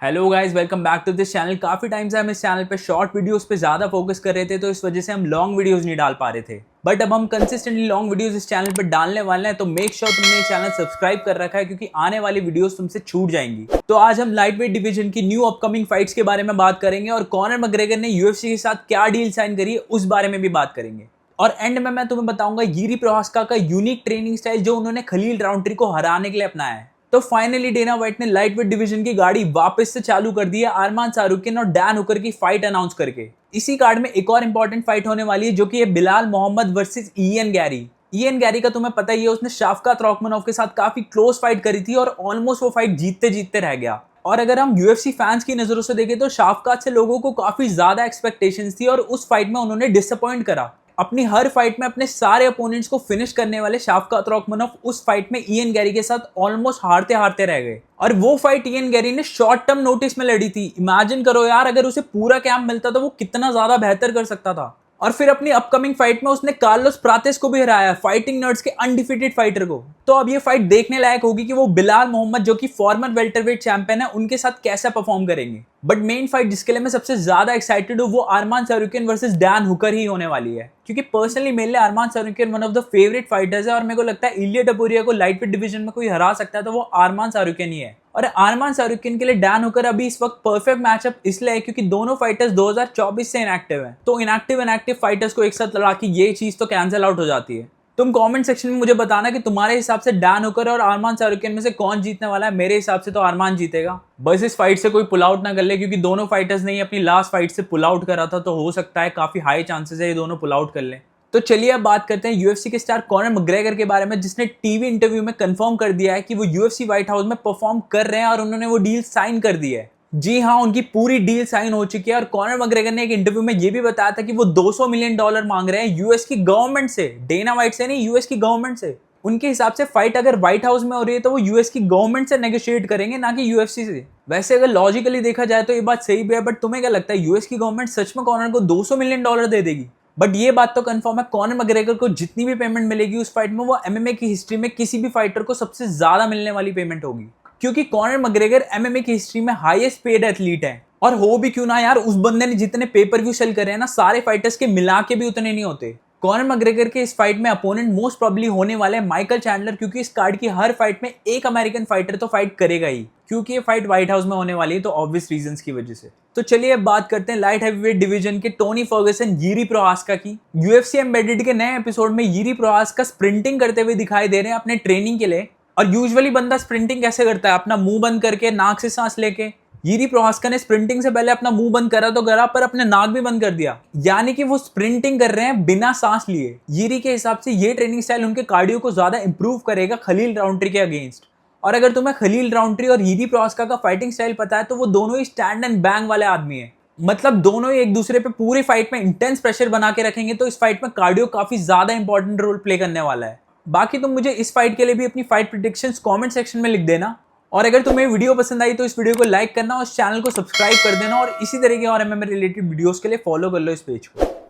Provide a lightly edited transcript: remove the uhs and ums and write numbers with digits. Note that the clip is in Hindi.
Hello guys, welcome back to this channel. काफ़ी टाइम से हम इस चैनल पे शॉर्ट वीडियोस पे ज़्यादा फोकस कर रहे थे, तो इस वजह से हम लॉन्ग वीडियोस नहीं डाल पा रहे थे। बट अब हम कंसिस्टेंटली लॉन्ग वीडियोस इस चैनल पे डालने वाले हैं, तो मेक श्योर तुमने ये चैनल सब्सक्राइब कर रखा है, क्योंकि आने वाली वीडियोस तुमसे छूट जाएंगी। तो आज हम लाइट वेट डिवीजन की न्यू अपकमिंग फाइट्स के बारे में बात करेंगे और कॉनर मैकग्रेगर ने यूएफसी के साथ क्या डील साइन करी है उस बारे में भी बात करेंगे। और एंड में मैं तुम्हें बताऊंगा यिरी प्रोहास्का का यूनिक ट्रेनिंग स्टाइल जो उन्होंने खलील राउंट्री को हराने के लिए अपनाया है। तो फाइनली डेना व्हाइट ने लाइट वेट डिवीजन की गाड़ी वापस से चालू कर दी है अरमान शाहरुखियन और डैन हुकर की फाइट अनाउंस करके। इसी कार्ड में एक और इंपॉर्टेंट फाइट होने वाली है, जो कि है Bilal Mohammad versus Ian Garry. Ian Garry का तुम्हें पता ही है, उसने शाफकात रॉकमनोफ के साथ काफी क्लोज फाइट करी थी और ऑलमोस्ट वो फाइट जीतते जीतते रह गया। और अगर हम यूएफसी फैंस की नजरों से देखें तो शाफकात से लोगों को काफी ज्यादा एक्सपेक्टेशंस थी और उस फाइट में उन्होंने डिसअपॉइंट करा। अपनी हर फाइट में अपने सारे अपोनेंट्स को फिनिश करने वाले शाफकात रॉकमनोफ उस फाइट में इयन गैरी के साथ ऑलमोस्ट हारते हारते रह गए। और वो फाइट इयन गैरी ने शॉर्ट टर्म नोटिस में लड़ी थी। इमेजिन करो यार, अगर उसे पूरा कैंप मिलता तो वो कितना ज्यादा बेहतर कर सकता था। और फिर अपनी अपकमिंग फाइट में उसने कार्लोस प्रातेस को भी हराया, फाइटिंग नर्ड्स के अनडिफीटेड फाइटर को। तो अब ये फाइट देखने लायक होगी कि वो बिलाल मोहम्मद, जो कि फॉर्मर वेल्टरवेट चैंपियन है, उनके साथ कैसा परफॉर्म करेंगे। बट मेन फाइट जिसके लिए मैं सबसे ज्यादा एक्साइटेड हूँ वो Arman Tsarukyan versus Dan Hooker ही होने वाली है, क्योंकि पर्सनली मेरे लिए Arman Tsarukyan one of the favourite fighters है और मेरे को लगता है इलिया टपोरिया को लाइट वेट डिवीजन में कोई हरा सकता है तो वो अरमान शाहरुखियन ही है। और अरमान शाहरुखियन के लिए डैन हुकर अभी इस वक्त परफेक्ट मैचअप इसलिए है क्योंकि दोनों फाइटर्स 2024 से इनएक्टिव हैं। तो इनएक्टिव फाइटर्स को एक साथ लड़ा के ये चीज तो कैंसिल आउट हो जाती है। तुम कमेंट सेक्शन में मुझे बताना कि तुम्हारे हिसाब से डैन हुकर और अरमान शाहरुखियन में से कौन जीतने वाला है। मेरे हिसाब से तो अरमान जीतेगा। बस इस फाइट से कोई पुल आउट ना कर ले, क्योंकि दोनों फाइटर्स ने अपनी लास्ट फाइट से पुल आउट करा था, तो हो सकता है काफी हाई चांसेस है ये दोनों पुल आउट कर लें। तो चलिए अब बात करते हैं यूएफसी के स्टार कॉनर मैकग्रेगर के बारे में, जिसने टीवी इंटरव्यू में कंफर्म कर दिया है कि वो यूएफसी व्हाइट हाउस में परफॉर्म कर रहे हैं और उन्होंने वो डील साइन कर दी है। जी हाँ, उनकी पूरी डील साइन हो चुकी है। और कॉनर मैकग्रेगर ने एक इंटरव्यू में ये भी बताया था कि वो $200 मिलियन मांग रहे हैं यूएस की गवर्नमेंट से, डेना व्हाइट से नहीं, यूएस की गवर्नमेंट से। उनके हिसाब से फाइट अगर व्हाइट हाउस में हो रही है तो वो यूएस की गवर्नमेंट से नेगोशिएट करेंगे, ना कि यूएफसी से। वैसे अगर लॉजिकली देखा जाए तो ये बात सही भी है, बट तुम्हें क्या लगता है यूएस की गवर्नमेंट सच में कॉनर को $200 मिलियन दे देगी? बट ये बात तो कंफर्म है, कॉनर मैकग्रेगर को जितनी भी पेमेंट मिलेगी उस फाइट में वो एमएमए की हिस्ट्री में किसी भी फाइटर को सबसे ज्यादा मिलने वाली पेमेंट होगी, क्योंकि कॉनर मैकग्रेगर एमएमए की हिस्ट्री में हाईएस्ट पेड एथलीट है। और हो भी क्यों ना यार, उस बंदे ने जितने पेपर व्यू सेल करे हैं ना, सारे फाइटर्स के मिला के भी उतने नहीं होते। कॉनर मैकग्रेगर के इस फाइट में अपोनेंट मोस्ट प्रोबेबली होने वाले माइकल चैंडलर, क्योंकि इस कार्ड की हर फाइट में एक अमेरिकन फाइटर तो फाइट करेगा ही, क्योंकि ये फाइट व्हाइट हाउस में होने वाली है, तो ऑब्वियस रीजंस की वजह से। तो चलिए अब बात करते हैं लाइट हैवीवेट डिवीजन के टोनी फर्गसन यिरी प्रोहास्का की। यूएफसी एम्बेडेड के नए एपिसोड में यिरी प्रोहास्का स्प्रिंटिंग करते हुए दिखाई दे रहे हैं अपने ट्रेनिंग के लिए। और यूजुअली बंदा स्प्रिंटिंग कैसे करता है? अपना मुंह बंद करके, नाक से सांस लेके। यिरी प्रोहास्का ने स्प्रिंटिंग से पहले अपना मुंह बंद करा तो करा, पर अपने नाक भी बंद कर दिया, यानी कि वो स्प्रिंटिंग कर रहे हैं बिना सांस लिए। यिरी के हिसाब से ये ट्रेनिंग स्टाइल उनके कार्डियो को ज्यादा इंप्रूव करेगा खलील राउंट्री के अगेंस्ट। और अगर तुम्हें खलील राउंट्री और यिरी प्रोहास्का का फाइटिंग स्टाइल पता है तो वो दोनों ही स्टैंड एंड बैंग वाले आदमी है। मतलब दोनों ही एक दूसरे पे पूरी फाइट में इंटेंस प्रेशर बना के रखेंगे, तो इस फाइट में कार्डियो काफी ज्यादा इंपॉर्टेंट रोल प्ले करने वाला है। बाकी तुम मुझे इस फाइट के लिए भी अपनी फाइट प्रेडिक्शंस कमेंट सेक्शन में लिख देना। और अगर तुम्हें वीडियो पसंद आई तो इस वीडियो को लाइक करना और इस चैनल को सब्सक्राइब कर देना, और इसी तरह के और एमएमए रिलेटेड वीडियोस के लिए फॉलो कर लो इस पेज को।